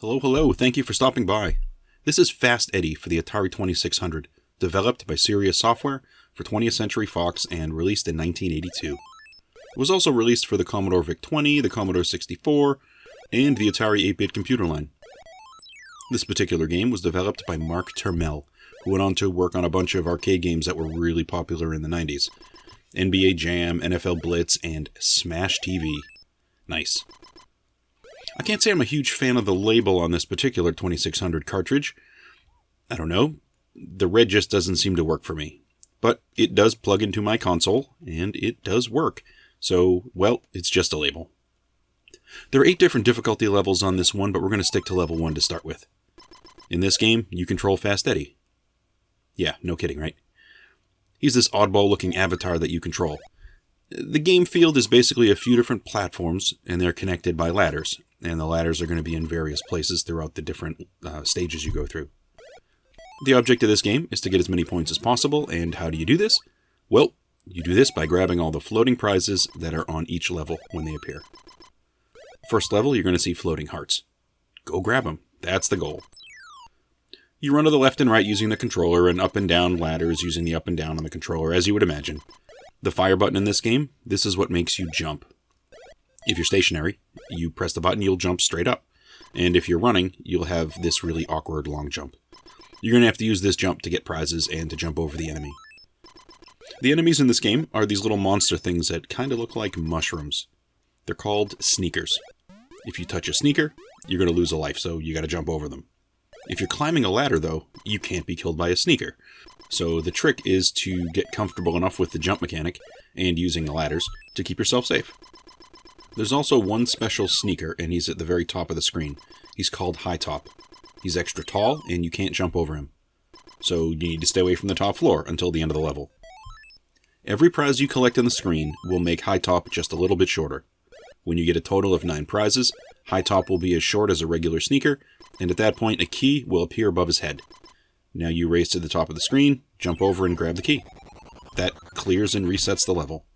Hello, thank you for stopping by. This is Fast Eddie for the Atari 2600, developed by Sirius Software for 20th Century Fox and released in 1982. It was also released for the Commodore VIC-20, the Commodore 64, and the Atari 8-bit computer line. This particular game was developed by Mark Termel, who went on to work on a bunch of arcade games that were really popular in the 90s. NBA Jam, NFL Blitz, and Smash TV. Nice. I can't say I'm a huge fan of the label on this particular 2600 cartridge. I don't know, the red just doesn't seem to work for me. But it does plug into my console, and it does work. So, well, it's just a label. There are 8 different difficulty levels on this one, but we're going to stick to level 1 to start with. In this game, you control Fast Eddie. Yeah, no kidding, right? He's this oddball-looking avatar that you control. The game field is basically a few different platforms, and they're connected by ladders. And the ladders are going to be in various places throughout the different stages you go through. The object of this game is to get as many points as possible, and how do you do this? Well, you do this by grabbing all the floating prizes that are on each level when they appear. First level, you're going to see floating hearts. Go grab them. That's the goal. You run to the left and right using the controller, and up and down ladders using the up and down on the controller, as you would imagine. The fire button in this game, this is what makes you jump. If you're stationary, you press the button, you'll jump straight up. And if you're running, you'll have this really awkward long jump. You're going to have to use this jump to get prizes and to jump over the enemy. The enemies in this game are these little monster things that kind of look like mushrooms. They're called sneakers. If you touch a sneaker, you're going to lose a life, so you got to jump over them. If you're climbing a ladder, though, you can't be killed by a sneaker. So the trick is to get comfortable enough with the jump mechanic and using the ladders to keep yourself safe. There's also one special sneaker, and he's at the very top of the screen. He's called High Top. He's extra tall, and you can't jump over him. So you need to stay away from the top floor until the end of the level. Every prize you collect on the screen will make High Top just a little bit shorter. When you get a total of 9 prizes, High Top will be as short as a regular sneaker, and at that point a key will appear above his head. Now you race to the top of the screen, jump over and grab the key. That clears and resets the level.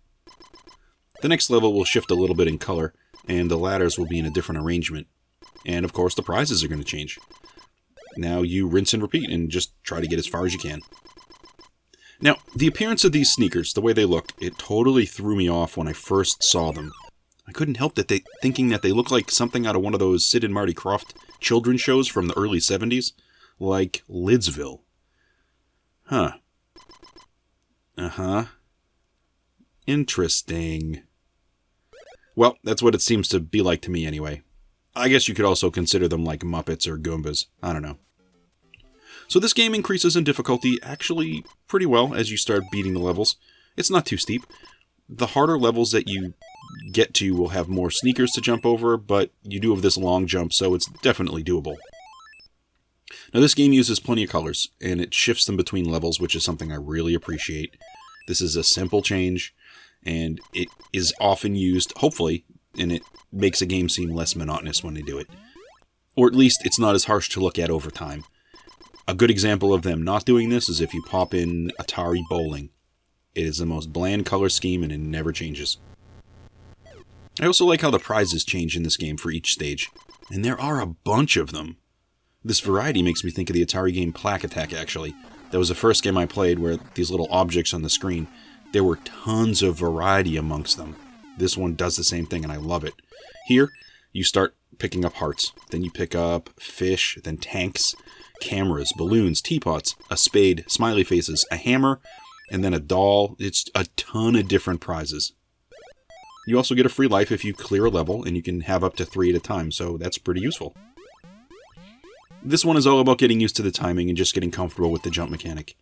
The next level will shift a little bit in color, and the ladders will be in a different arrangement. And of course the prizes are going to change. Now you rinse and repeat and just try to get as far as you can. Now, the appearance of these sneakers, the way they look, it totally threw me off when I first saw them. I couldn't help thinking that they look like something out of one of those Sid and Marty Krofft children's shows from the early 70s, like Lidsville. Huh. Uh-huh. Interesting. Well, that's what it seems to be like to me anyway. I guess you could also consider them like Muppets or Goombas. I don't know. So this game increases in difficulty actually pretty well as you start beating the levels. It's not too steep. The harder levels that you get to will have more sneakers to jump over, but you do have this long jump, so it's definitely doable. Now this game uses plenty of colors, and it shifts them between levels, which is something I really appreciate. This is a simple change, and it is often used, hopefully, and it makes a game seem less monotonous when they do it. Or at least it's not as harsh to look at over time. A good example of them not doing this is if you pop in Atari Bowling. It is the most bland color scheme and it never changes. I also like how the prizes change in this game for each stage, and there are a bunch of them. This variety makes me think of the Atari game Plaque Attack, actually. That was the first game I played where these little objects on the screen, there were tons of variety amongst them. This one does the same thing and I love it. Here, you start picking up hearts, then you pick up fish, then tanks, cameras, balloons, teapots, a spade, smiley faces, a hammer, and then a doll. It's a ton of different prizes. You also get a free life if you clear a level, and you can have up to 3 at a time, so that's pretty useful. This one is all about getting used to the timing and just getting comfortable with the jump mechanic.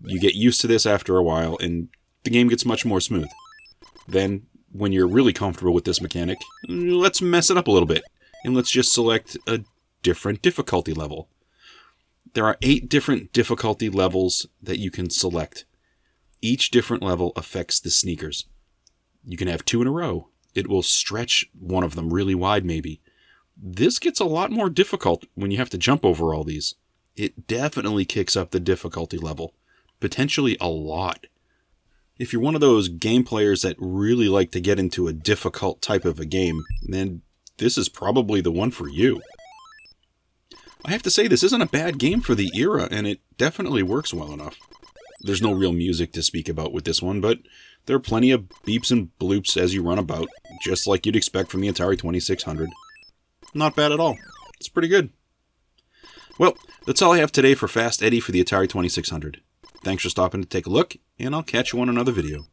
You get used to this after a while, and the game gets much more smooth. Then, when you're really comfortable with this mechanic, let's mess it up a little bit, and let's just select a different difficulty level. There are 8 different difficulty levels that you can select. Each different level affects the sneakers. You can have 2 in a row. It will stretch one of them really wide, maybe. This gets a lot more difficult when you have to jump over all these. It definitely kicks up the difficulty level. Potentially a lot. If you're one of those game players that really like to get into a difficult type of a game, then this is probably the one for you. I have to say, this isn't a bad game for the era, and it definitely works well enough. There's no real music to speak about with this one, but there are plenty of beeps and bloops as you run about, just like you'd expect from the Atari 2600. Not bad at all. It's pretty good. Well, that's all I have today for Fast Eddie for the Atari 2600. Thanks for stopping to take a look, and I'll catch you on another video.